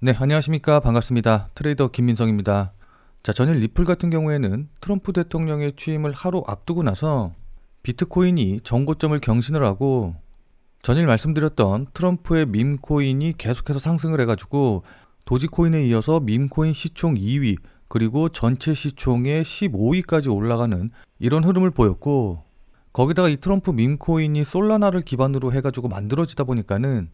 네, 안녕하십니까. 반갑습니다. 트레이더 김민성입니다. 자, 전일 리플 같은 경우에는 트럼프 대통령의 취임을 하루 앞두고 나서 비트코인이 정고점을 경신을 하고 전일 말씀드렸던 트럼프의 밈코인이 계속해서 상승을 해가지고 도지코인에 이어서 밈코인 시총 2위 그리고 전체 시총의 15위까지 올라가는 이런 흐름을 보였고, 거기다가 이 트럼프 밈코인이 솔라나를 기반으로 해가지고 만들어지다 보니까는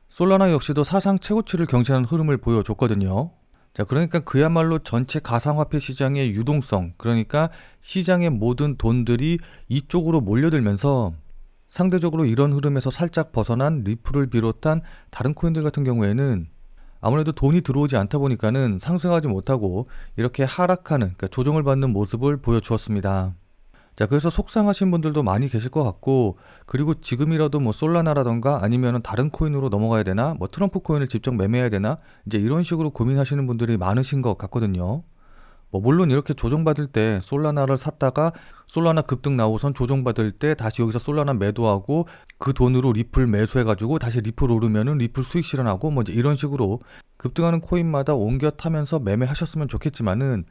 솔라나 역시도 사상 최고치를 경신하는 흐름을 보여줬거든요. 자, 그러니까 그야말로 전체 가상화폐 시장의 유동성, 그러니까 시장의 모든 돈들이 이쪽으로 몰려들면서 상대적으로 이런 흐름에서 살짝 벗어난 리플을 비롯한 다른 코인들 같은 경우에는 아무래도 돈이 들어오지 않다 보니까는 상승하지 못하고 이렇게 하락하는, 그러니까 조정을 받는 모습을 보여주었습니다. 자, 그래서 속상하신 분들도 많이 계실 것 같고, 그리고 지금이라도 뭐 솔라나라던가 아니면 다른 코인으로 넘어가야 되나, 뭐 트럼프 코인을 직접 매매해야 되나, 이제 이런 식으로 고민하시는 분들이 많으신 것 같거든요. 뭐 물론 이렇게 조정받을 때 솔라나를 샀다가 솔라나 급등 나오선 조정받을 때 다시 여기서 솔라나 매도하고 그 돈으로 리플 매수해가지고 다시 리플 오르면은 리플 수익 실현하고 뭐 이제 이런 식으로 급등하는 코인마다 옮겨 타면서 매매하셨으면 좋겠지만은,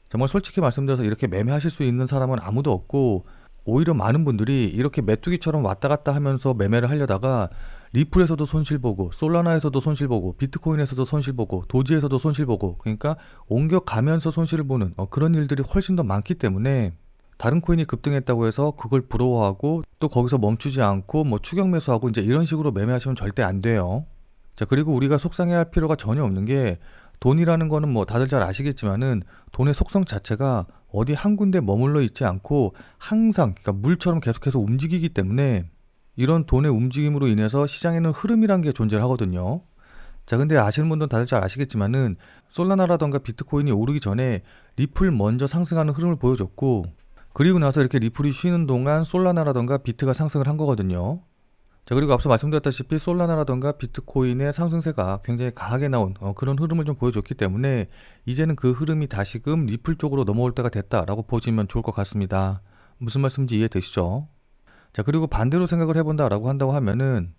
정말 솔직히 말씀드려서 이렇게 매매하실 수 있는 사람은 아무도 없고, 오히려 많은 분들이 이렇게 메뚜기처럼 왔다 갔다 하면서 매매를 하려다가 리플에서도 손실보고 솔라나에서도 손실보고 비트코인에서도 손실보고 도지에서도 손실보고, 그러니까 옮겨가면서 손실을 보는 그런 일들이 훨씬 더 많기 때문에 다른 코인이 급등했다고 해서 그걸 부러워하고 또 거기서 멈추지 않고 뭐 추격 매수하고 이제 이런 식으로 매매하시면 절대 안 돼요. 자, 그리고 우리가 속상해할 필요가 전혀 없는 게, 돈이라는 거는 뭐 다들 잘 아시겠지만은 돈의 속성 자체가 어디 한 군데 머물러 있지 않고 항상, 그러니까 물처럼 계속해서 움직이기 때문에 이런 돈의 움직임으로 인해서 시장에는 흐름이란 게 존재를 하거든요. 자, 근데 아시는 분들은 다들 잘 아시겠지만은 솔라나라던가 비트코인이 오르기 전에 리플 먼저 상승하는 흐름을 보여줬고, 그리고 나서 이렇게 리플이 쉬는 동안 솔라나라던가 비트가 상승을 한 거거든요. 자, 그리고 앞서 말씀드렸다시피 솔라나라던가 비트코인의 상승세가 굉장히 강하게 나온 그런 흐름을 좀 보여줬기 때문에 이제는 그 흐름이 다시금 리플 쪽으로 넘어올 때가 됐다라고 보시면 좋을 것 같습니다. 무슨 말씀인지 이해되시죠? 자, 그리고 반대로 생각을 해본다라고 한다고 하면은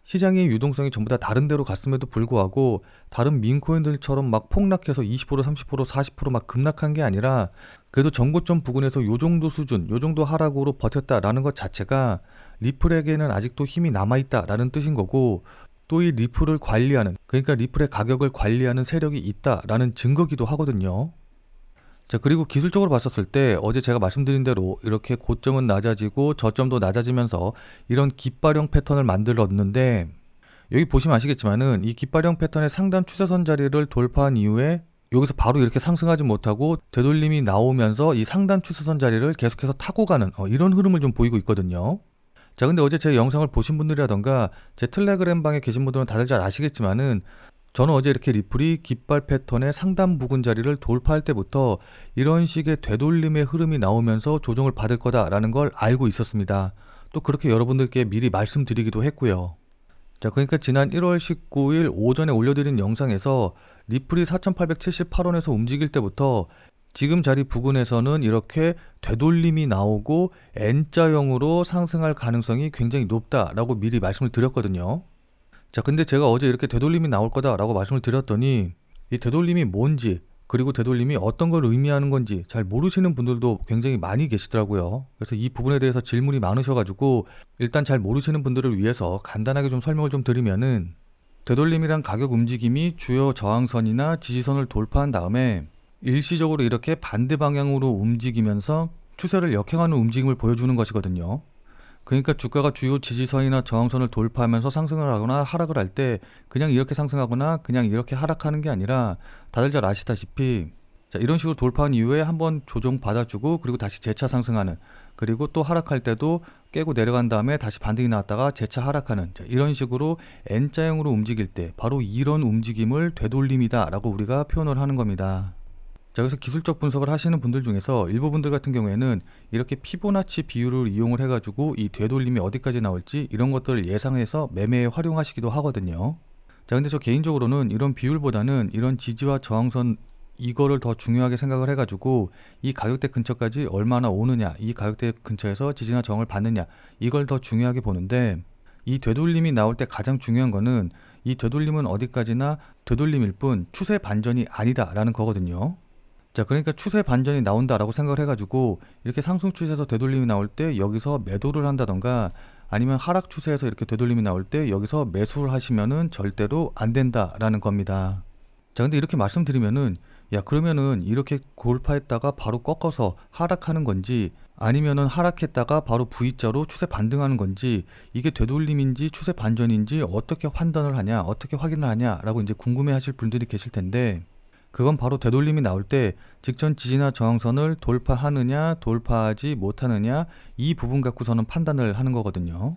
시장의 유동성이 전부 다 다른 데로 갔음에도 불구하고 다른 민코인들처럼 막 폭락해서 20% 30% 40%막 급락한 게 아니라 그래도 정고점 부근에서 요 정도 수준, 요 정도 하락으로 버텼다라는 것 자체가 리플에게는 아직도 힘이 남아있다라는 뜻인 거고, 또 이 리플을 관리하는, 그러니까 리플의 가격을 관리하는 세력이 있다라는 증거기도 하거든요. 자, 그리고 기술적으로 봤었을 때 어제 제가 말씀드린 대로 이렇게 고점은 낮아지고 저점도 낮아지면서 이런 깃발형 패턴을 만들었는데, 여기 보시면 아시겠지만은 이 깃발형 패턴의 상단 추세선 자리를 돌파한 이후에 여기서 바로 이렇게 상승하지 못하고 되돌림이 나오면서 이 상단 추세선 자리를 계속해서 타고 가는 이런 흐름을 좀 보이고 있거든요. 자, 근데 어제 제 영상을 보신 분들이라던가 제 텔레그램 방에 계신 분들은 다들 잘 아시겠지만은 저는 어제 이렇게 리플이 깃발 패턴의 상단 부근 자리를 돌파할 때부터 이런 식의 되돌림의 흐름이 나오면서 조정을 받을 거다라는 걸 알고 있었습니다. 또 그렇게 여러분들께 미리 말씀드리기도 했고요. 자, 그러니까 지난 1월 19일 오전에 올려드린 영상에서 리플이 4,878원에서 움직일 때부터 지금 자리 부근에서는 이렇게 되돌림이 나오고 N자형으로 상승할 가능성이 굉장히 높다라고 미리 말씀을 드렸거든요. 자, 근데 제가 어제 이렇게 되돌림이 나올 거다라고 말씀을 드렸더니 이 되돌림이 뭔지, 그리고 되돌림이 어떤 걸 의미하는 건지 잘 모르시는 분들도 굉장히 많이 계시더라고요. 그래서 이 부분에 대해서 질문이 많으셔가지고 일단 잘 모르시는 분들을 위해서 간단하게 좀 설명을 좀 드리면은, 되돌림이란 가격 움직임이 주요 저항선이나 지지선을 돌파한 다음에 일시적으로 이렇게 반대 방향으로 움직이면서 추세를 역행하는 움직임을 보여주는 것이거든요. 그러니까 주가가 주요 지지선이나 저항선을 돌파하면서 상승을 하거나 하락을 할 때 그냥 이렇게 상승하거나 그냥 이렇게 하락하는 게 아니라, 다들 잘 아시다시피 자, 이런 식으로 돌파한 이후에 한번 조정 받아주고 그리고 다시 재차 상승하는, 그리고 또 하락할 때도 깨고 내려간 다음에 다시 반등이 나왔다가 재차 하락하는, 자, 이런 식으로 N자형으로 움직일 때 바로 이런 움직임을 되돌림이다 라고 우리가 표현을 하는 겁니다. 자, 그래서 기술적 분석을 하시는 분들 중에서 일부 분들 같은 경우에는 이렇게 피보나치 비율을 이용을 해가지고 이 되돌림이 어디까지 나올지 이런 것들을 예상해서 매매에 활용하시기도 하거든요. 자, 근데 저 개인적으로는 이런 비율보다는 이런 지지와 저항선, 이거를 더 중요하게 생각을 해가지고 이 가격대 근처까지 얼마나 오느냐, 이 가격대 근처에서 지지나 저항을 받느냐, 이걸 더 중요하게 보는데, 이 되돌림이 나올 때 가장 중요한 거는 이 되돌림은 어디까지나 되돌림일 뿐 추세 반전이 아니다라는 거거든요. 자, 그러니까 추세 반전이 나온다라고 생각을 해가지고 이렇게 상승 추세에서 되돌림이 나올 때 여기서 매도를 한다던가 아니면 하락 추세에서 이렇게 되돌림이 나올 때 여기서 매수를 하시면은 절대로 안 된다라는 겁니다. 자, 근데 이렇게 말씀드리면은 야, 그러면은 이렇게 골파했다가 바로 꺾어서 하락하는 건지 아니면은 하락했다가 바로 V자로 추세 반등하는 건지 이게 되돌림인지 추세 반전인지 어떻게 판단을 하냐, 어떻게 확인을 하냐라고 이제 궁금해 하실 분들이 계실 텐데 그건 바로 되돌림이 나올 때 직전 지지나 저항선을 돌파하느냐 돌파하지 못하느냐 이 부분 갖고서는 판단을 하는 거거든요.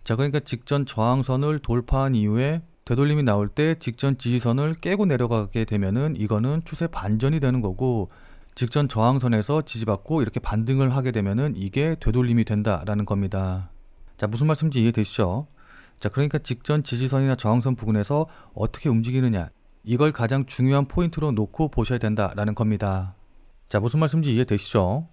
자, 그러니까 직전 저항선을 돌파한 이후에 되돌림이 나올 때 직전 지지선을 깨고 내려가게 되면은 이거는 추세 반전이 되는 거고 직전 저항선에서 지지받고 이렇게 반등을 하게 되면은 이게 되돌림이 된다라는 겁니다. 자, 무슨 말씀인지 이해되시죠? 자, 그러니까 직전 지지선이나 저항선 부근에서 어떻게 움직이느냐 이걸 가장 중요한 포인트로 놓고 보셔야 된다라는 겁니다. 자, 무슨 말씀인지 이해되시죠?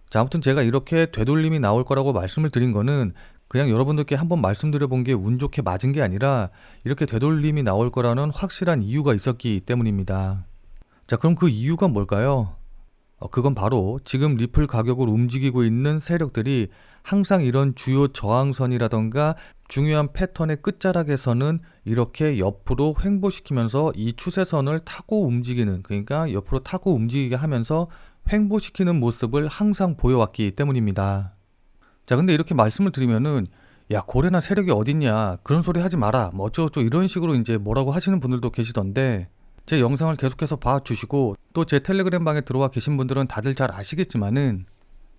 자, 아무튼 제가 이렇게 되돌림이 나올 거라고 말씀을 드린 거는 그냥 여러분들께 한번 말씀드려 본 게 운 좋게 맞은 게 아니라 이렇게 되돌림이 나올 거라는 확실한 이유가 있었기 때문입니다. 자, 그럼 그 이유가 뭘까요? 그건 바로 지금 리플 가격을 움직이고 있는 세력들이 항상 이런 주요 저항선이라던가 중요한 패턴의 끝자락에서는 이렇게 옆으로 횡보시키면서 이 추세선을 타고 움직이는, 그러니까 옆으로 타고 움직이게 하면서 횡보시키는 모습을 항상 보여왔기 때문입니다. 자, 근데 이렇게 말씀을 드리면은 야, 고래나 세력이 어딨냐, 그런 소리 하지 마라, 뭐 어쩌고저쩌고 이런 식으로 이제 뭐라고 하시는 분들도 계시던데 제 영상을 계속해서 봐주시고 또 제 텔레그램 방에 들어와 계신 분들은 다들 잘 아시겠지만은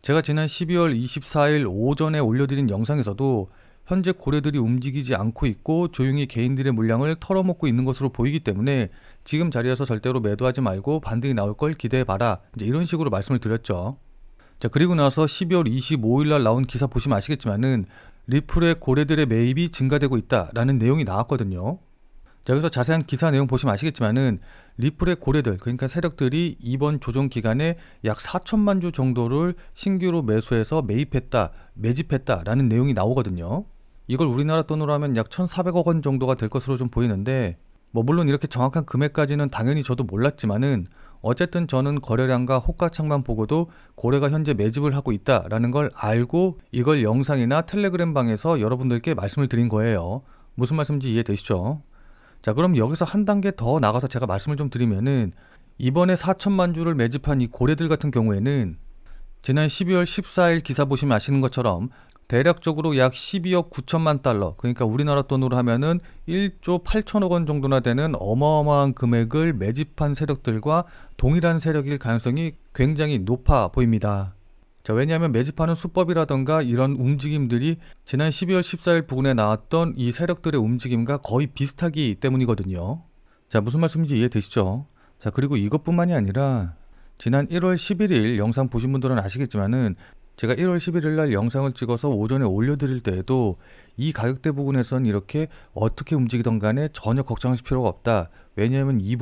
제가 지난 12월 24일 오전에 올려드린 영상에서도 현재 고래들이 움직이지 않고 있고 조용히 개인들의 물량을 털어먹고 있는 것으로 보이기 때문에 지금 자리에서 절대로 매도하지 말고 반등이 나올 걸 기대해봐라, 이제 이런 식으로 말씀을 드렸죠. 자, 그리고 나서 12월 25일 날 나온 기사 보시면 아시겠지만은 리플의 고래들의 매입이 증가되고 있다라는 내용이 나왔거든요. 자, 여기서 자세한 기사 내용 보시면 아시겠지만은 리플의 고래들, 그러니까 세력들이 이번 조정 기간에 약 4천만 주 정도를 신규로 매수해서 매입했다, 매집했다라는 내용이 나오거든요. 이걸 우리나라 돈으로 하면 약 1,400억 원 정도가 될 것으로 좀 보이는데 뭐 물론 이렇게 정확한 금액까지는 당연히 저도 몰랐지만은 어쨌든 저는 거래량과 호가창만 보고도 고래가 현재 매집을 하고 있다라는 걸 알고 이걸 영상이나 텔레그램 방에서 여러분들께 말씀을 드린 거예요. 무슨 말씀인지 이해되시죠? 자, 그럼 여기서 한 단계 더 나가서 제가 말씀을 좀 드리면은 이번에 4천만 주를 매집한 이 고래들 같은 경우에는 지난 12월 14일 기사 보시면 아시는 것처럼 대략적으로 약 12억 9천만 달러, 그러니까 우리나라 돈으로 하면은 1조 8천억 원 정도나 되는 어마어마한 금액을 매집한 세력들과 동일한 세력일 가능성이 굉장히 높아 보입니다. 자, 왜냐하면 매집하는 수법이라던가 이런 움직임들이 지난 12월 14일 부근에 나왔던 이 세력들의 움직임과 거의 비슷하기 때문이거든요. 자, 무슨 말씀인지 이해되시죠? 자, 그리고 이것뿐만이 아니라 지난 1월 11일 영상 보신 분들은 아시겠지만은 제가 1월 11일 날 영상을 찍어서 오전에 올려드릴 때에도 이 가격대 부분에선 이렇게 어떻게 움직이던 간에 전혀 걱정하실 필요가 없다. 왜냐하면 이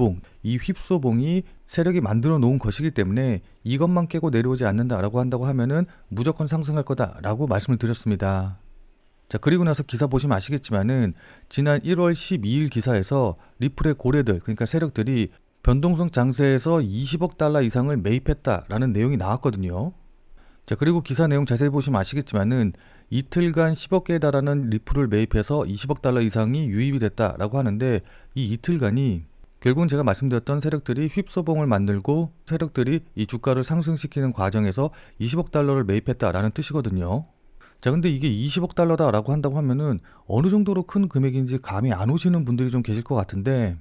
휩소봉이 세력이 만들어 놓은 것이기 때문에 이것만 깨고 내려오지 않는다라고 한다고 하면은 무조건 상승할 거다라고 말씀을 드렸습니다. 자, 그리고 나서 기사 보시면 아시겠지만은 지난 1월 12일 기사에서 리플의 고래들, 그러니까 세력들이 변동성 장세에서 20억 달러 이상을 매입했다라는 내용이 나왔거든요. 자, 그리고 기사 내용 자세히 보시면 아시겠지만은 이틀간 10억 개에 달하는 리플을 매입해서 20억 달러 이상이 유입이 됐다라고 하는데 이 이틀간이 결국은 제가 말씀드렸던 세력들이 휩소봉을 만들고 세력들이 이 주가를 상승시키는 과정에서 20억 달러를 매입했다라는 뜻이거든요. 자, 근데 이게 20억 달러다라고 한다고 하면은 어느 정도로 큰 금액인지 감이 안 오시는 분들이 좀 계실 것 같은데,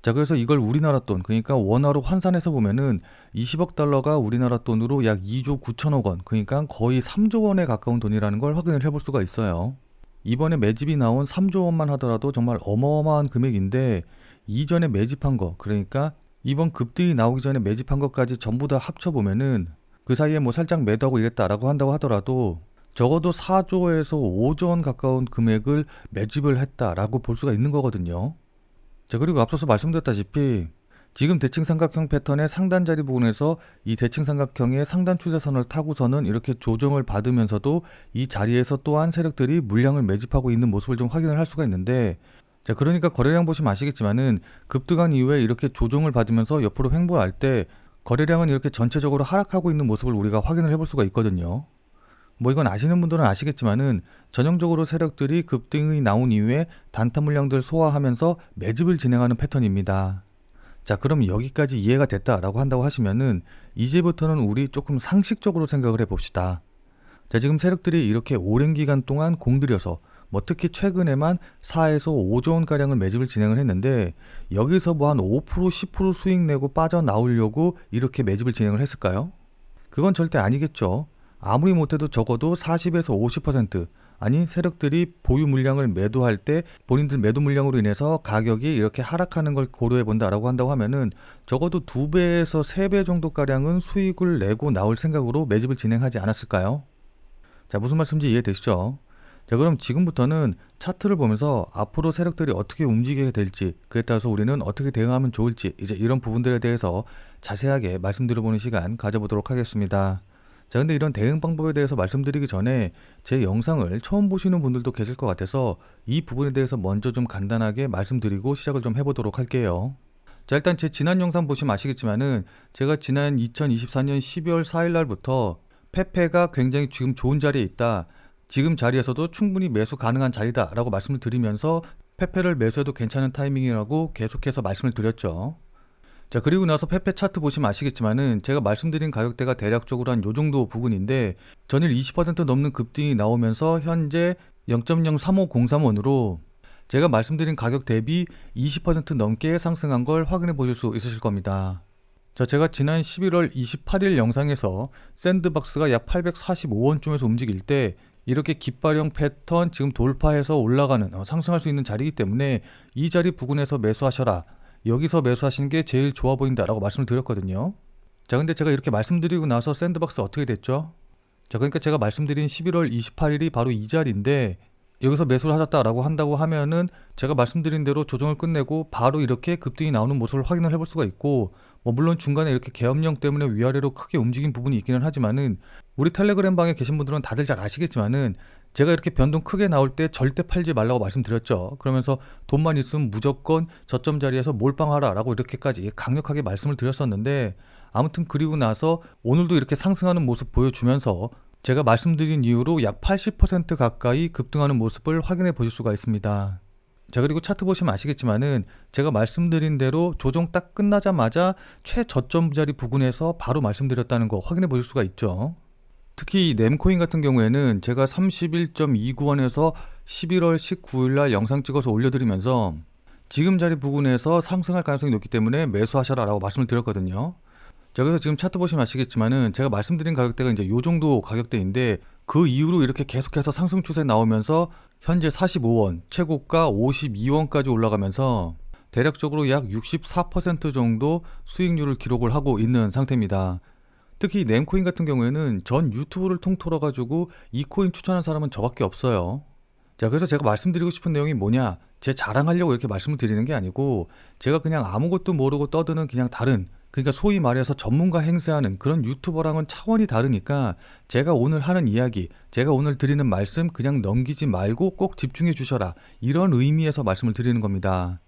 자, 그래서 이걸 우리나라 돈, 그러니까 원화로 환산해서 보면은 20억 달러가 우리나라 돈으로 약 2조 9천억 원, 그러니까 거의 3조 원에 가까운 돈이라는 걸 확인을 해볼 수가 있어요. 이번에 매집이 나온 3조 원만 하더라도 정말 어마어마한 금액인데 이전에 매집한 거, 그러니까 이번 급등이 나오기 전에 매집한 것까지 전부 다 합쳐보면은 그 사이에 뭐 살짝 매도하고 이랬다라고 한다고 하더라도 적어도 4조에서 5조 원 가까운 금액을 매집을 했다라고 볼 수가 있는 거거든요. 자, 그리고 앞서서 말씀드렸다시피 지금 대칭삼각형 패턴의 상단 자리 부분에서 이 대칭삼각형의 상단 추세선을 타고서는 이렇게 조정을 받으면서도 이 자리에서 또한 세력들이 물량을 매집하고 있는 모습을 좀 확인을 할 수가 있는데, 자, 그러니까 거래량 보시면 아시겠지만은 급등한 이후에 이렇게 조정을 받으면서 옆으로 횡보할 때 거래량은 이렇게 전체적으로 하락하고 있는 모습을 우리가 확인을 해볼 수가 있거든요. 뭐 이건 아시는 분들은 아시겠지만은 전형적으로 세력들이 급등이 나온 이후에 단타 물량들 소화하면서 매집을 진행하는 패턴입니다. 자, 그럼 여기까지 이해가 됐다라고 한다고 하시면은 이제부터는 우리 조금 상식적으로 생각을 해봅시다. 자, 지금 세력들이 이렇게 오랜 기간 동안 공들여서 뭐 특히 최근에만 4에서 5조 원가량을 매집을 진행을 했는데 여기서 뭐 한 5% 10% 수익 내고 빠져나오려고 이렇게 매집을 진행을 했을까요? 그건 절대 아니겠죠. 아무리 못해도 적어도 40에서 50% 아니 세력들이 보유 물량을 매도할 때 본인들 매도 물량으로 인해서 가격이 이렇게 하락하는 걸 고려해 본다라고 한다고 하면은 적어도 2배에서 3배 정도가량은 수익을 내고 나올 생각으로 매집을 진행하지 않았을까요? 자, 무슨 말씀인지 이해되시죠? 자, 그럼 지금부터는 차트를 보면서 앞으로 세력들이 어떻게 움직이게 될지 그에 따라서 우리는 어떻게 대응하면 좋을지 이제 이런 부분들에 대해서 자세하게 말씀드려보는 시간 가져보도록 하겠습니다. 자, 근데 이런 대응 방법에 대해서 말씀드리기 전에 제 영상을 처음 보시는 분들도 계실 것 같아서 이 부분에 대해서 먼저 좀 간단하게 말씀드리고 시작을 좀 해보도록 할게요. 자, 일단 제 지난 영상 보시면 아시겠지만은 제가 지난 2024년 12월 4일 날부터 페페가 굉장히 지금 좋은 자리에 있다. 지금 자리에서도 충분히 매수 가능한 자리다 라고 말씀을 드리면서 페페를 매수해도 괜찮은 타이밍이라고 계속해서 말씀을 드렸죠. 자, 그리고 나서 페페 차트 보시면 아시겠지만은 제가 말씀드린 가격대가 대략적으로 한 요정도 부근인데 전일 20% 넘는 급등이 나오면서 현재 0.03503원으로 제가 말씀드린 가격 대비 20% 넘게 상승한 걸 확인해 보실 수 있으실 겁니다. 자, 제가 지난 11월 28일 영상에서 샌드박스가 약 845원쯤에서 움직일 때 이렇게 깃발형 패턴 지금 돌파해서 올라가는 상승할 수 있는 자리이기 때문에 이 자리 부근에서 매수하셔라. 여기서 매수하시는 게 제일 좋아 보인다라고 말씀을 드렸거든요. 자, 근데 제가 이렇게 말씀드리고 나서 샌드박스 어떻게 됐죠? 자, 그러니까 제가 말씀드린 11월 28일이 바로 이 자리인데 여기서 매수를 하셨다라고 한다고 하면은 제가 말씀드린 대로 조정을 끝내고 바로 이렇게 급등이 나오는 모습을 확인을 해볼 수가 있고 뭐 물론 중간에 이렇게 계엄령 때문에 위아래로 크게 움직인 부분이 있기는 하지만은 우리 텔레그램 방에 계신 분들은 다들 잘 아시겠지만은 제가 이렇게 변동 크게 나올 때 절대 팔지 말라고 말씀드렸죠. 그러면서 돈만 있으면 무조건 저점 자리에서 몰빵하라 라고 이렇게까지 강력하게 말씀을 드렸었는데 아무튼 그리고 나서 오늘도 이렇게 상승하는 모습 보여주면서 제가 말씀드린 이후로 약 80% 가까이 급등하는 모습을 확인해 보실 수가 있습니다. 자, 그리고 차트 보시면 아시겠지만은 제가 말씀드린 대로 조정 딱 끝나자마자 최저점 자리 부근에서 바로 말씀드렸다는 거 확인해 보실 수가 있죠. 특히 이 넴코인 같은 경우에는 제가 31.29원에서 11월 19일 날 영상 찍어서 올려드리면서 지금 자리 부근에서 상승할 가능성이 높기 때문에 매수하셔라 라고 말씀을 드렸거든요. 자, 그래서 지금 차트 보시면 아시겠지만은 제가 말씀드린 가격대가 이제 요 정도 가격대인데 그 이후로 이렇게 계속해서 상승 추세 나오면서 현재 45원, 최고가 52원까지 올라가면서 대략적으로 약 64% 정도 수익률을 기록을 하고 있는 상태입니다. 특히 넴코인 같은 경우에는 전 유튜브를 통틀어 가지고 이 코인 추천한 사람은 저밖에 없어요. 자, 그래서 제가 말씀드리고 싶은 내용이 뭐냐, 제 자랑하려고 이렇게 말씀을 드리는 게 아니고 제가 그냥 아무것도 모르고 떠드는 그냥 다른, 그러니까 소위 말해서 전문가 행세하는 그런 유튜버랑은 차원이 다르니까 제가 오늘 하는 이야기, 제가 오늘 드리는 말씀 그냥 넘기지 말고 꼭 집중해 주셔라, 이런 의미에서 말씀을 드리는 겁니다.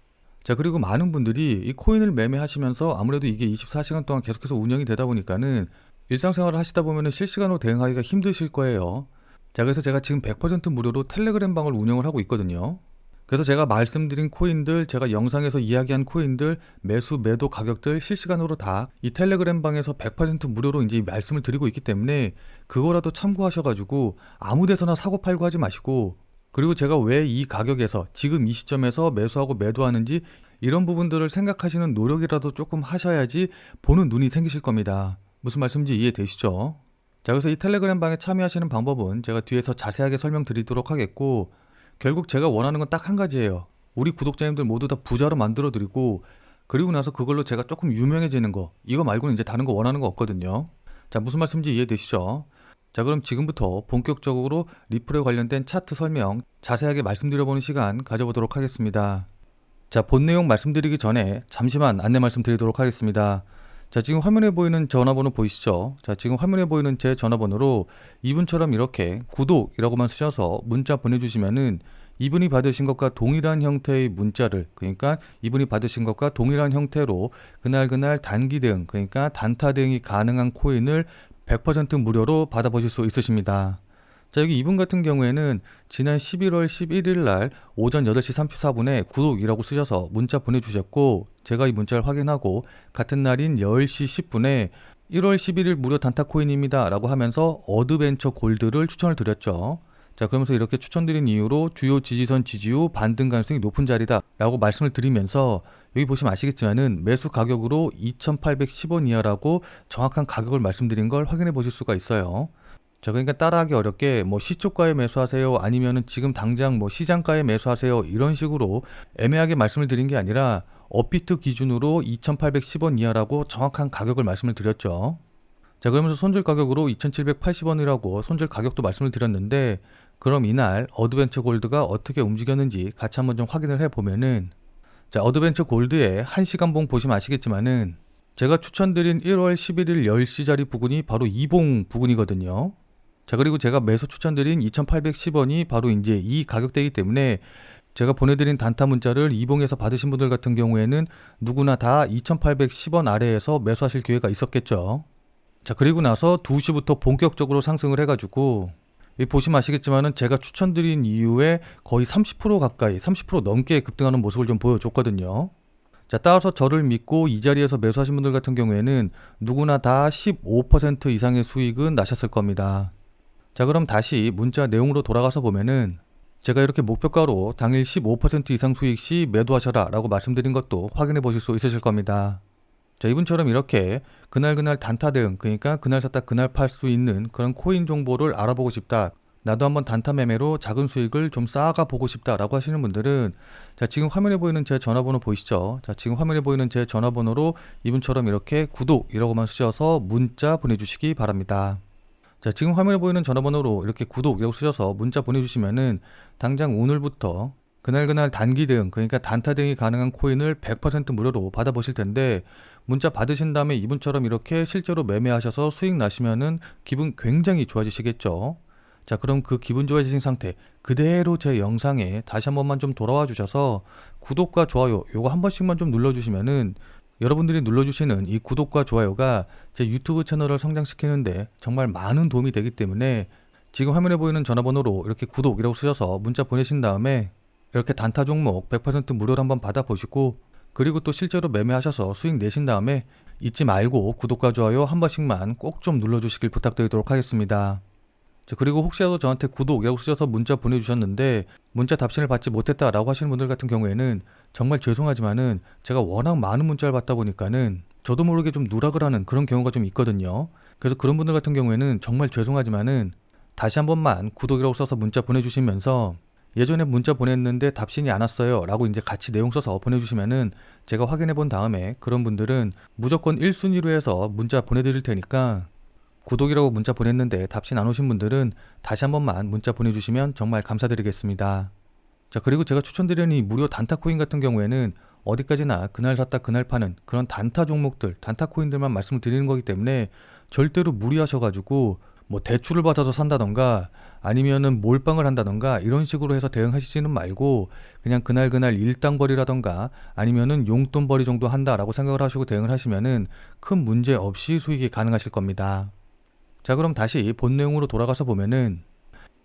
자, 그리고 많은 분들이 이 코인을 매매하시면서 아무래도 이게 24시간 동안 계속해서 운영이 되다 보니까는 일상생활을 하시다 보면은 실시간으로 대응하기가 힘드실 거예요. 자, 그래서 제가 지금 100% 무료로 텔레그램 방을 운영을 하고 있거든요. 그래서 제가 말씀드린 코인들, 제가 영상에서 이야기한 코인들, 매수, 매도 가격들 실시간으로 다 이 텔레그램 방에서 100% 무료로 이제 말씀을 드리고 있기 때문에 그거라도 참고하셔가지고 아무 데서나 사고 팔고 하지 마시고, 그리고 제가 왜 이 가격에서 지금 이 시점에서 매수하고 매도하는지 이런 부분들을 생각하시는 노력이라도 조금 하셔야지 보는 눈이 생기실 겁니다. 무슨 말씀인지 이해되시죠? 자, 그래서 이 텔레그램 방에 참여하시는 방법은 제가 뒤에서 자세하게 설명드리도록 하겠고, 결국 제가 원하는 건 딱 한 가지예요. 우리 구독자님들 모두 다 부자로 만들어 드리고 그리고 나서 그걸로 제가 조금 유명해지는 거, 이거 말고는 이제 다른 거 원하는 거 없거든요. 자, 무슨 말씀인지 이해되시죠? 자, 그럼 지금부터 본격적으로 리플에 관련된 차트 설명 자세하게 말씀드려보는 시간 가져보도록 하겠습니다. 자, 본 내용 말씀드리기 전에 잠시만 안내 말씀드리도록 하겠습니다. 자, 지금 화면에 보이는 전화번호 보이시죠? 자, 지금 화면에 보이는 제 전화번호로 이분처럼 이렇게 구독이라고만 쓰셔서 문자 보내주시면은 이분이 받으신 것과 동일한 형태의 문자를, 그러니까 이분이 받으신 것과 동일한 형태로 그날 단기 대응, 그러니까 단타 대응이 가능한 코인을 100% 무료로 받아보실 수 있으십니다. 자, 여기 이분 같은 경우에는 지난 11월 11일 날 오전 8시 34분에 구독이라고 쓰셔서 문자 보내주셨고, 제가 이 문자를 확인하고 같은 날인 10시 10분에 1월 11일 무료 단타 코인입니다 라고 하면서 어드벤처 골드를 추천을 드렸죠. 자, 그러면서 이렇게 추천드린 이유로 주요 지지선 지지 후 반등 가능성이 높은 자리다 라고 말씀을 드리면서, 여기 보시면 아시겠지만은 매수 가격으로 2,810원 이하라고 정확한 가격을 말씀드린 걸 확인해 보실 수가 있어요. 자, 그러니까 따라하기 어렵게 뭐 시초가에 매수하세요, 아니면은 지금 당장 뭐 시장가에 매수하세요, 이런 식으로 애매하게 말씀을 드린 게 아니라 업비트 기준으로 2,810원 이하라고 정확한 가격을 말씀을 드렸죠. 자, 그러면서 손절 가격으로 2,780원이라고 손절 가격도 말씀을 드렸는데, 그럼 이날 어드벤처 골드가 어떻게 움직였는지 같이 한번 좀 확인을 해보면은, 자, 어드벤처 골드의 1시간봉 보시면 아시겠지만은 제가 추천드린 1월 11일 10시 자리 부근이 바로 이봉 부근이거든요. 자, 그리고 제가 매수 추천드린 2,810원이 바로 이제 이 가격대이기 때문에 제가 보내드린 단타 문자를 이봉에서 받으신 분들 같은 경우에는 누구나 다 2,810원 아래에서 매수하실 기회가 있었겠죠. 자, 그리고 나서 2시부터 본격적으로 상승을 해가지고, 보시면 아시겠지만은 제가 추천드린 이후에 거의 30% 가까이, 30% 넘게 급등하는 모습을 좀 보여줬거든요. 자, 따라서 저를 믿고 이 자리에서 매수하신 분들 같은 경우에는 누구나 다 15% 이상의 수익은 나셨을 겁니다. 자, 그럼 다시 문자 내용으로 돌아가서 보면은 제가 이렇게 목표가로 당일 15% 이상 수익 시 매도하셔라 라고 말씀드린 것도 확인해 보실 수 있으실 겁니다. 자, 이분처럼 이렇게 그날 단타 대응, 그러니까 그날 샀다 그날 팔 수 있는 그런 코인 정보를 알아보고 싶다, 나도 한번 단타 매매로 작은 수익을 좀 쌓아가 보고 싶다 라고 하시는 분들은, 자, 지금 화면에 보이는 제 전화번호 보이시죠? 자, 지금 화면에 보이는 제 전화번호로 이분처럼 이렇게 구독이라고만 쓰셔서 문자 보내주시기 바랍니다. 자, 지금 화면에 보이는 전화번호로 이렇게 구독이라고 쓰셔서 문자 보내주시면은 당장 오늘부터 그날 단기 대응, 그러니까 단타 대응이 가능한 코인을 100% 무료로 받아보실 텐데, 문자 받으신 다음에 이분처럼 이렇게 실제로 매매하셔서 수익 나시면은 기분 굉장히 좋아지시겠죠. 자, 그럼 그 기분 좋아지신 상태 그대로 제 영상에 다시 한 번만 좀 돌아와 주셔서 구독과 좋아요 요거 한 번씩만 좀 눌러주시면은, 여러분들이 눌러주시는 이 구독과 좋아요가 제 유튜브 채널을 성장시키는데 정말 많은 도움이 되기 때문에, 지금 화면에 보이는 전화번호로 이렇게 구독이라고 쓰셔서 문자 보내신 다음에 이렇게 단타 종목 100% 무료로 한번 받아보시고, 그리고 또 실제로 매매하셔서 수익 내신 다음에 잊지 말고 구독과 좋아요 한 번씩만 꼭 좀 눌러주시길 부탁드리도록 하겠습니다. 자, 그리고 혹시라도 저한테 구독이라고 쓰셔서 문자 보내주셨는데 문자 답신을 받지 못했다라고 하시는 분들 같은 경우에는 정말 죄송하지만은 제가 워낙 많은 문자를 받다 보니까는 저도 모르게 좀 누락을 하는 그런 경우가 좀 있거든요. 그래서 그런 분들 같은 경우에는 정말 죄송하지만은 다시 한 번만 구독이라고 써서 문자 보내주시면서, 예전에 문자 보냈는데 답신이 안 왔어요 라고 이제 같이 내용 써서 보내주시면은 제가 확인해 본 다음에 그런 분들은 무조건 1순위로 해서 문자 보내드릴 테니까, 구독이라고 문자 보냈는데 답신 안 오신 분들은 다시 한 번만 문자 보내주시면 정말 감사드리겠습니다. 자, 그리고 제가 추천드리는 이 무료 단타 코인 같은 경우에는 어디까지나 그날 샀다 그날 파는 그런 단타 종목들, 단타 코인들만 말씀을 드리는 거기 때문에 절대로 무리하셔가지고 뭐 대출을 받아서 산다던가 아니면은 몰빵을 한다던가 이런 식으로 해서 대응하시지는 말고, 그냥 그날 일당벌이라던가 아니면은 용돈벌이 정도 한다라고 생각을 하시고 대응을 하시면은 큰 문제 없이 수익이 가능하실 겁니다. 자, 그럼 다시 본 내용으로 돌아가서 보면은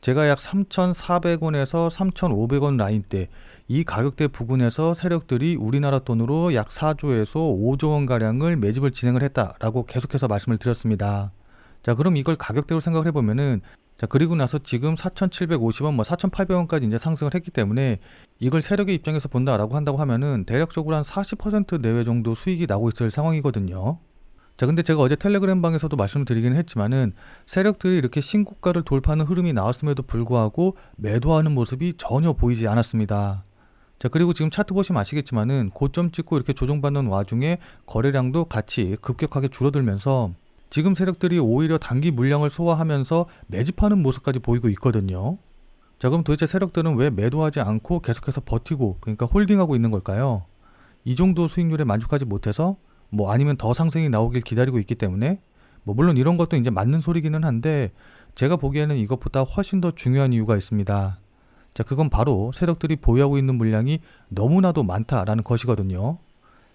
제가 약 3,400원에서 3,500원 라인대 이 가격대 부근에서 세력들이 우리나라 돈으로 약 4조에서 5조 원 가량을 매집을 진행을 했다라고 계속해서 말씀을 드렸습니다. 자, 그럼 이걸 가격대로 생각을 해보면은, 자, 그리고 나서 지금 4,750원, 4,800원까지 이제 상승을 했기 때문에 이걸 세력의 입장에서 본다라고 한다고 하면은 대략적으로 한 40% 내외 정도 수익이 나고 있을 상황이거든요. 자, 근데 제가 어제 텔레그램 방에서도 말씀을 드리긴 했지만은 세력들이 이렇게 신고가를 돌파하는 흐름이 나왔음에도 불구하고 매도하는 모습이 전혀 보이지 않았습니다. 자, 그리고 지금 차트 보시면 아시겠지만은 고점 찍고 이렇게 조정받는 와중에 거래량도 같이 급격하게 줄어들면서 지금 세력들이 오히려 단기 물량을 소화하면서 매집하는 모습까지 보이고 있거든요. 자, 그럼 도대체 세력들은 왜 매도하지 않고 계속해서 버티고, 그러니까 홀딩하고 있는 걸까요? 이 정도 수익률에 만족하지 못해서, 뭐 아니면 더 상승이 나오길 기다리고 있기 때문에, 뭐 물론 이런 것도 이제 맞는 소리기는 한데 제가 보기에는 이것보다 훨씬 더 중요한 이유가 있습니다. 자, 그건 바로 세력들이 보유하고 있는 물량이 너무나도 많다라는 것이거든요.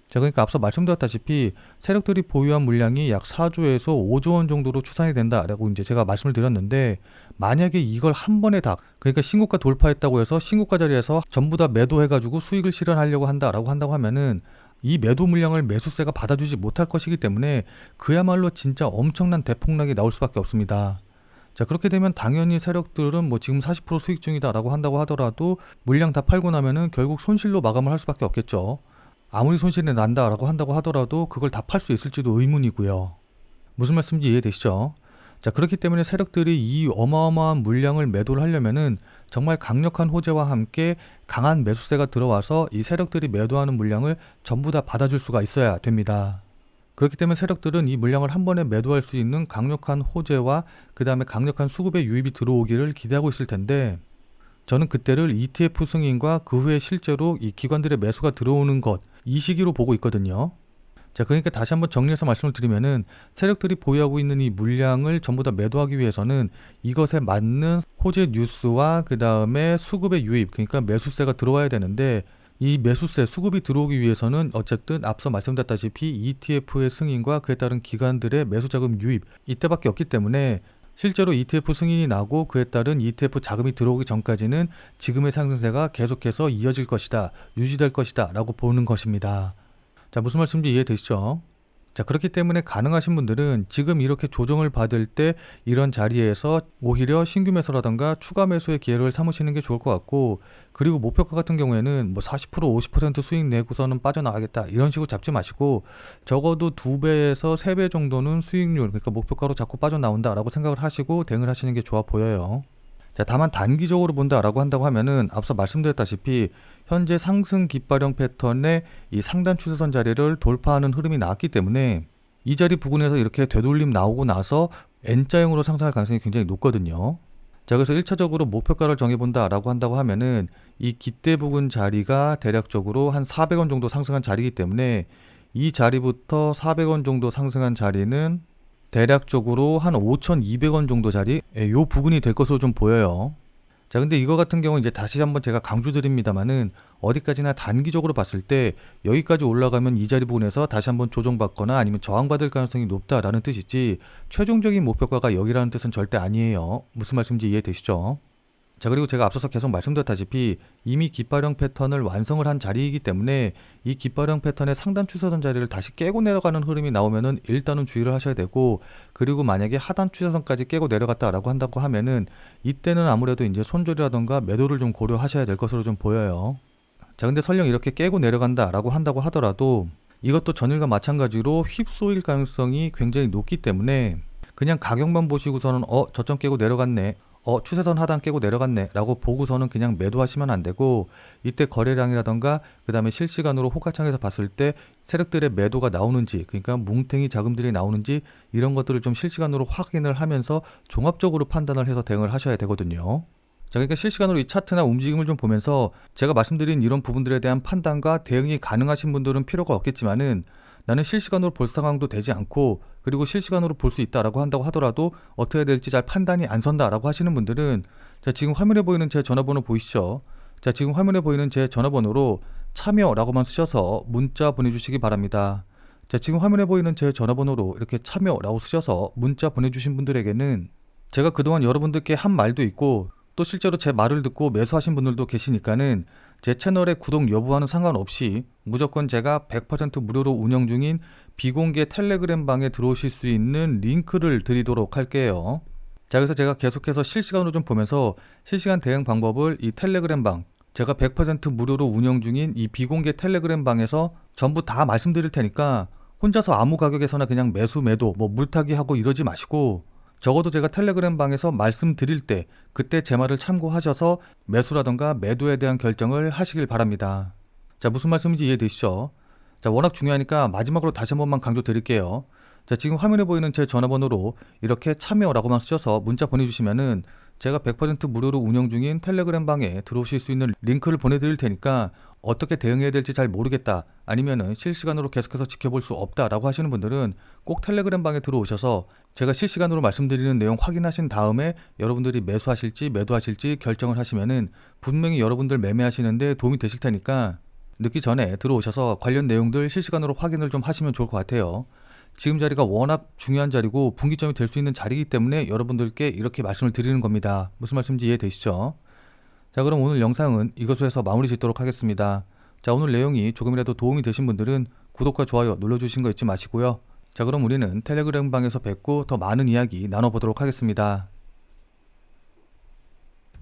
자, 그러니까 앞서 말씀드렸다시피 세력들이 보유한 물량이 약 4조에서 5조 원 정도로 추산이 된다라고 이제 제가 말씀을 드렸는데, 만약에 이걸 한 번에 다, 그러니까 신고가 돌파했다고 해서 신고가 자리에서 전부 다 매도해가지고 수익을 실현하려고 한다고 하면은 이 매도 물량을 매수세가 받아주지 못할 것이기 때문에 그야말로 진짜 엄청난 대폭락이 나올 수밖에 없습니다. 자, 그렇게 되면 당연히 세력들은 뭐 지금 40% 수익 중이다라고 한다고 하더라도 물량 다 팔고 나면은 결국 손실로 마감을 할 수밖에 없겠죠. 아무리 손실이 난다라고 한다고 하더라도 그걸 다 팔 수 있을지도 의문이고요. 무슨 말씀인지 이해되시죠? 자, 그렇기 때문에 세력들이 이 어마어마한 물량을 매도를 하려면은 정말 강력한 호재와 함께 강한 매수세가 들어와서 이 세력들이 매도하는 물량을 전부 다 받아줄 수가 있어야 됩니다. 그렇기 때문에 세력들은 이 물량을 한 번에 매도할 수 있는 강력한 호재와 그 다음에 강력한 수급의 유입이 들어오기를 기대하고 있을 텐데, 저는 그때를 ETF 승인과 그 후에 실제로 이 기관들의 매수가 들어오는 것, 이 시기로 보고 있거든요. 자, 그러니까 다시 한번 정리해서 말씀을 드리면은 세력들이 보유하고 있는 이 물량을 전부 다 매도하기 위해서는 이것에 맞는 호재 뉴스와 그 다음에 수급의 유입, 그러니까 매수세가 들어와야 되는데, 이 매수세, 수급이 들어오기 위해서는 어쨌든 앞서 말씀드렸다시피 ETF의 승인과 그에 따른 기관들의 매수자금 유입, 이때밖에 없기 때문에 실제로 ETF 승인이 나고 그에 따른 ETF 자금이 들어오기 전까지는 지금의 상승세가 계속해서 이어질 것이다, 유지될 것이다 라고 보는 것입니다. 자, 무슨 말씀인지 이해되시죠? 자, 그렇기 때문에 가능하신 분들은 지금 이렇게 조정을 받을 때 이런 자리에서 오히려 신규 매수라던가 추가 매수의 기회를 삼으시는 게 좋을 것 같고, 그리고 목표가 같은 경우에는 뭐 40% 50% 수익 내고서는 빠져나가겠다 이런 식으로 잡지 마시고, 적어도 2배에서 3배 정도는 수익률, 그러니까 목표가로 자꾸 빠져나온다라고 생각을 하시고 대응을 하시는 게 좋아 보여요. 자, 다만 단기적으로 본다라고 한다고 하면은 앞서 말씀드렸다시피 현재 상승 깃발형 패턴의 이 상단 추세선 자리를 돌파하는 흐름이 나왔기 때문에 이 자리 부근에서 이렇게 되돌림 나오고 나서 N자형으로 상승할 가능성이 굉장히 높거든요. 자, 그래서 1차적으로 목표가를 정해본다라고 한다고 하면은 이 깃대 부근 자리가 대략적으로 한 400원 정도 상승한 자리이기 때문에 이 자리부터 400원 정도 상승한 자리는 대략적으로 한 5,200원 정도 자리, 요 부근이 될 것으로 좀 보여요. 자, 근데 이거 같은 경우 이제 다시 한번 제가 강조 드립니다만은 어디까지나 단기적으로 봤을 때 여기까지 올라가면 이 자리 부분에서 다시 한번 조정받거나 아니면 저항받을 가능성이 높다라는 뜻이지, 최종적인 목표가가 여기라는 뜻은 절대 아니에요. 무슨 말씀인지 이해되시죠? 자, 그리고 제가 앞서서 계속 말씀드렸다시피 이미 깃발형 패턴을 완성을 한 자리이기 때문에 이 깃발형 패턴의 상단 추세선 자리를 다시 깨고 내려가는 흐름이 나오면은 일단은 주의를 하셔야 되고, 그리고 만약에 하단 추세선까지 깨고 내려갔다라고 한다고 하면은 이때는 아무래도 이제 손절이라던가 매도를 좀 고려하셔야 될 것으로 좀 보여요. 자, 근데 설령 이렇게 깨고 내려간다라고 한다고 하더라도 이것도 전일과 마찬가지로 휩쏘일 가능성이 굉장히 높기 때문에 그냥 가격만 보시고서는 저점 깨고 내려갔네, 추세선 하단 깨고 내려갔네 라고 보고서는 그냥 매도하시면 안 되고, 이때 거래량이라던가 그 다음에 실시간으로 호가창에서 봤을 때 세력들의 매도가 나오는지, 그러니까 뭉탱이 자금들이 나오는지 이런 것들을 좀 실시간으로 확인을 하면서 종합적으로 판단을 해서 대응을 하셔야 되거든요. 자, 그러니까 실시간으로 이 차트나 움직임을 좀 보면서 제가 말씀드린 이런 부분들에 대한 판단과 대응이 가능하신 분들은 필요가 없겠지만은, 나는 실시간으로 볼 상황도 되지 않고 그리고 실시간으로 볼 수 있다라고 한다고 하더라도 어떻게 해야 될지 잘 판단이 안 선다라고 하시는 분들은, 자, 지금 화면에 보이는 제 전화번호 보이시죠? 자, 지금 화면에 보이는 제 전화번호로 참여라고만 쓰셔서 문자 보내주시기 바랍니다. 자, 지금 화면에 보이는 제 전화번호로 이렇게 참여라고 쓰셔서 문자 보내주신 분들에게는 제가 그동안 여러분들께 한 말도 있고 또 실제로 제 말을 듣고 매수하신 분들도 계시니까는 제 채널의 구독 여부와는 상관없이 무조건 제가 100% 무료로 운영 중인 비공개 텔레그램 방에 들어오실 수 있는 링크를 드리도록 할게요. 자, 그래서 제가 계속해서 실시간으로 좀 보면서 실시간 대응 방법을 이 텔레그램 방, 제가 100% 무료로 운영 중인 이 비공개 텔레그램 방에서 전부 다 말씀드릴 테니까 혼자서 아무 가격에서나 그냥 매수 매도 뭐 물타기 하고 이러지 마시고, 적어도 제가 텔레그램 방에서 말씀드릴 때 그때 제 말을 참고하셔서 매수라던가 매도에 대한 결정을 하시길 바랍니다. 자, 무슨 말씀인지 이해되시죠? 자, 워낙 중요하니까 마지막으로 다시 한 번만 강조 드릴게요. 자, 지금 화면에 보이는 제 전화번호로 이렇게 참여라고만 쓰셔서 문자 보내주시면은 제가 100% 무료로 운영 중인 텔레그램 방에 들어오실 수 있는 링크를 보내드릴 테니까 어떻게 대응해야 될지 잘 모르겠다, 아니면은 실시간으로 계속해서 지켜볼 수 없다라고 하시는 분들은 꼭 텔레그램 방에 들어오셔서 제가 실시간으로 말씀드리는 내용 확인하신 다음에 여러분들이 매수하실지 매도하실지 결정을 하시면은 분명히 여러분들 매매하시는데 도움이 되실 테니까 늦기 전에 들어오셔서 관련 내용들 실시간으로 확인을 좀 하시면 좋을 것 같아요. 지금 자리가 워낙 중요한 자리고 분기점이 될 수 있는 자리이기 때문에 여러분들께 이렇게 말씀을 드리는 겁니다. 무슨 말씀인지 이해되시죠? 자, 그럼 오늘 영상은 이것으로 해서 마무리 짓도록 하겠습니다. 자, 오늘 내용이 조금이라도 도움이 되신 분들은 구독과 좋아요 눌러주신 거 잊지 마시고요. 자, 그럼 우리는 텔레그램 방에서 뵙고 더 많은 이야기 나눠보도록 하겠습니다.